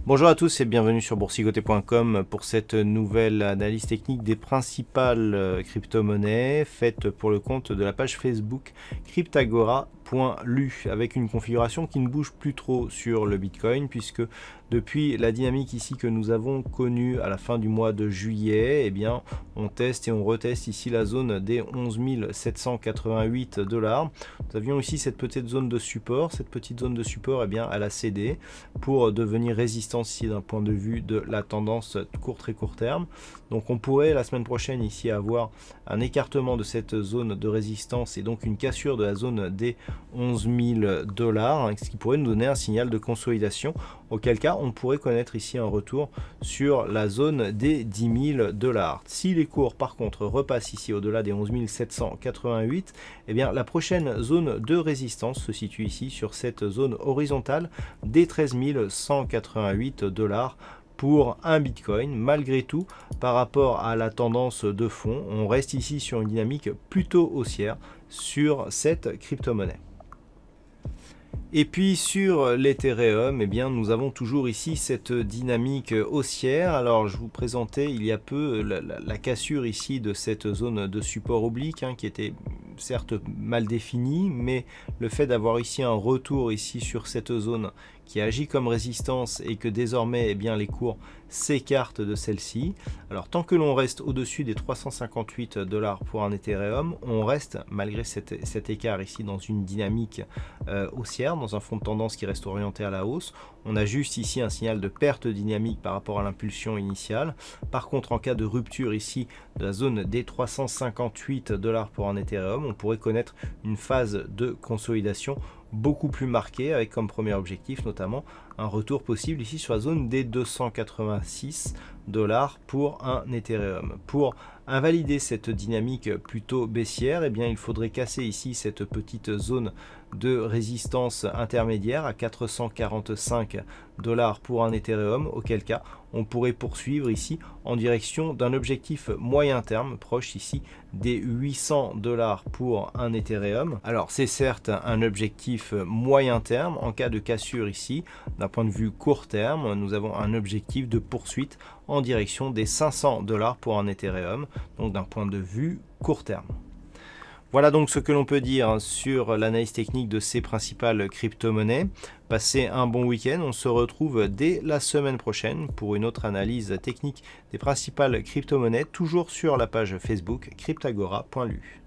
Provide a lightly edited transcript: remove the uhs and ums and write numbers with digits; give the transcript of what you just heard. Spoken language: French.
Bonjour à tous et bienvenue sur boursicoté.com pour cette nouvelle analyse technique des principales crypto-monnaies faite pour le compte de la page Facebook Cryptagora.lu avec une configuration qui ne bouge plus trop sur le Bitcoin puisque depuis la dynamique ici que nous avons connue à la fin du mois de juillet, eh bien, on teste et on reteste ici la zone des 11 788 $. Nous avions ici cette petite zone de support. Cette petite zone de support, eh bien, elle a cédé pour devenir résistance ici d'un point de vue de la tendance très court terme. Donc on pourrait la semaine prochaine ici avoir un écartement de cette zone de résistance et donc une cassure de la zone des 11 000 $, ce qui pourrait nous donner un signal de consolidation, auquel cas on pourrait connaître ici un retour sur la zone des 10 000 $. Si les cours par contre repassent ici au-delà des 11 788, eh bien la prochaine zone de résistance se situe ici sur cette zone horizontale des 13 188 $ pour un Bitcoin. Malgré tout, par rapport à la tendance de fond, on reste ici sur une dynamique plutôt haussière sur cette crypto-monnaie. Et puis sur l'Ethereum, eh bien, nous avons toujours ici cette dynamique haussière. Alors je vous présentais il y a peu la cassure ici de cette zone de support oblique qui était certes mal définie, mais le fait d'avoir ici un retour ici sur cette zone qui agit comme résistance et que désormais eh bien, les cours s'écartent de celle-ci. Alors tant que l'on reste au-dessus des 358 $ pour un Ethereum, on reste malgré cet écart ici dans une dynamique haussière, dans un fond de tendance qui reste orienté à la hausse. On a juste ici un signal de perte dynamique par rapport à l'impulsion initiale. Par contre, en cas de rupture ici de la zone des 358 $ pour un Ethereum, on pourrait connaître une phase de consolidation beaucoup plus marquée avec comme premier objectif notamment un retour possible ici sur la zone des 286 $ pour un Ethereum. Pour invalider cette dynamique plutôt baissière, eh bien, il faudrait casser ici cette petite zone de résistance intermédiaire à 445 $ pour un Ethereum, auquel cas on pourrait poursuivre ici en direction d'un objectif moyen terme proche ici des 800 $ pour un Ethereum. Alors c'est certes un objectif moyen terme. En cas de cassure ici, d'un point de vue court terme, nous avons un objectif de poursuite en direction des 500 $ pour un Ethereum, donc d'un point de vue court terme. Voilà donc ce que l'on peut dire sur l'analyse technique de ces principales crypto-monnaies. Passez un bon week-end, on se retrouve dès la semaine prochaine pour une autre analyse technique des principales crypto-monnaies, toujours sur la page Facebook cryptagora.lu.